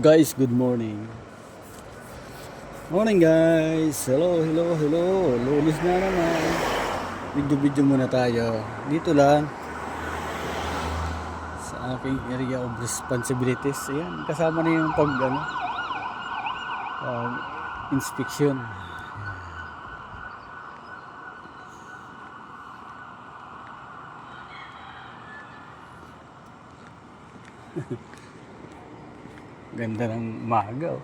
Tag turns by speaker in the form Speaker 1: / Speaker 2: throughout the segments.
Speaker 1: Guys, good morning. Morning guys. Hello. Lunes na naman. Video muna tayo. Dito lang sa aking area of responsibilities. Ayan, kasama na yung inspection. Ganda ng umaga.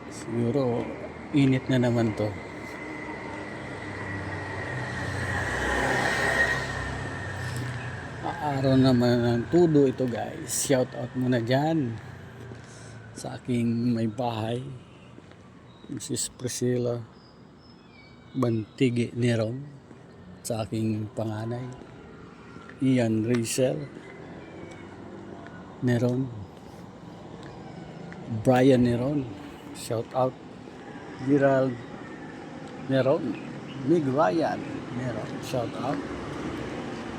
Speaker 1: Siguro init na naman to. Araw naman ng tudo ito guys. Shout out muna dyan sa aking may bahay, Mrs. Priscilla Bantigi Neron, sa aking panganay Ian Rachel Neron, Brian Neron, shout out Gerald Neron, Mig Ryan Neron, shout out.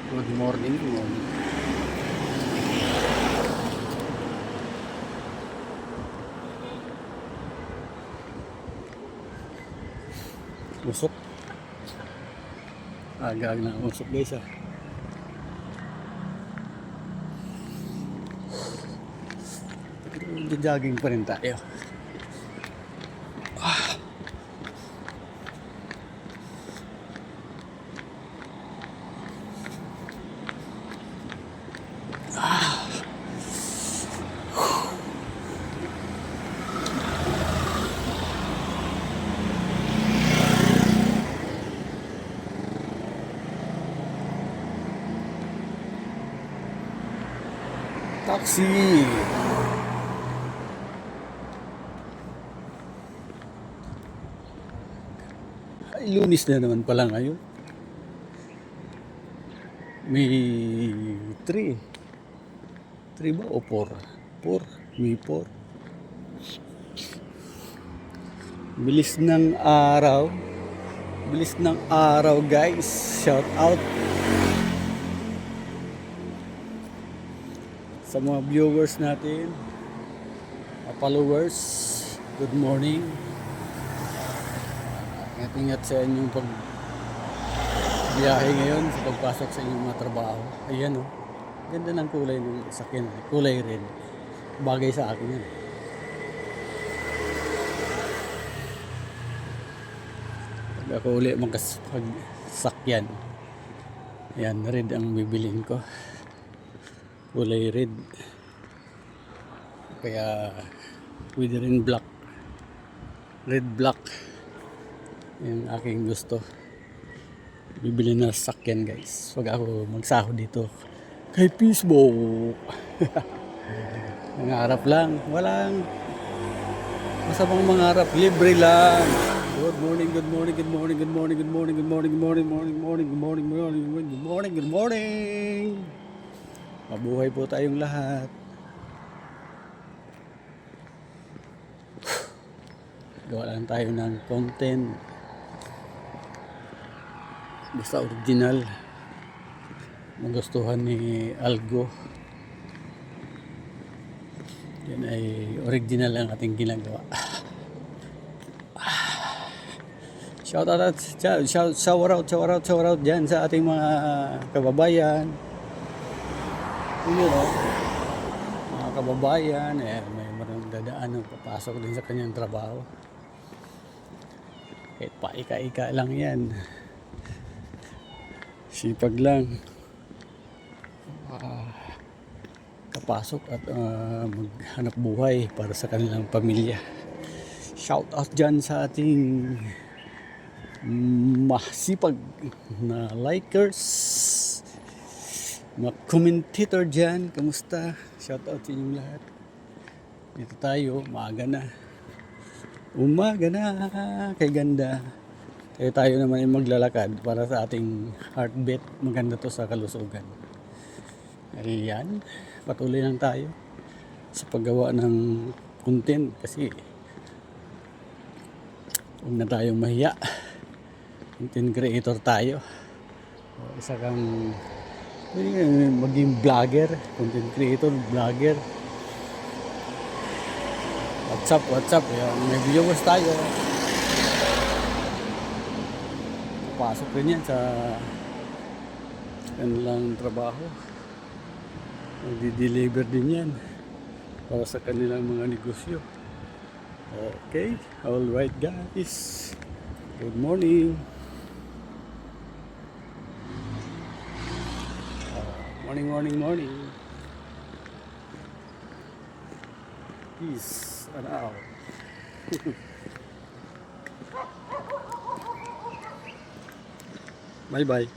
Speaker 1: Good morning. Usok. Agag na usok guys ah. Jogging pa rin tayo. Taxi. Ay, Lunes na naman pala ngayon. May 3 ba o 4? May 4. Bilis ng araw guys. Shout out sa mga viewers natin, followers. Good morning. Ingat sa inyong pagbiyahe ngayon, sa pagpasok sa inyong mga trabaho. Ayan o, ganda ng kulay ng sakyan, kulay red. Bagay sa akin yan. Pag ako uli magkasakyan, ayan, red ang bibilin ko, kulay red. Kaya pwede rin black, red black yung aking gusto. Bibili na sakyan guys pag ako magsahod dito kay Facebook. Nangarap lang, walang masamang mangarap, libre lang. Good morning. Mabuhay po tayong lahat. Gawa lang tayo ng content, basta original, magustuhan ni Algo. Yan ay original ang ating ginagawa. Shout out dyan sa ating mga kababayan. Yun o, mga kababayan, may marang dadaan ng papasok din sa kanyang trabaho. Kahit paika-ika lang yan, sipag lang, kapasok at maghanap buhay para sa kanilang pamilya. Shout out dyan sa ating masipag na likers, mga commentator dyan. Kamusta? Shout out sa inyong lahat. Dito tayo, umaga na kay ganda. Kaya tayo naman ay maglalakad para sa ating heartbeat. Maganda to sa kalusugan. Ayan, patuloy lang tayo sa paggawa ng content kasi huwag na tayong mahiya. Content creator tayo. Isa kang Pwede ka maging vlogger, content creator, vlogger. What's up? Yan. May viewers tayo. Pasok rin yan sa kanilang trabaho. Nagdi-deliver din yan para sa kanilang mga negosyo. Okay, alright guys. Good morning. Morning. Peace and out. Bye bye.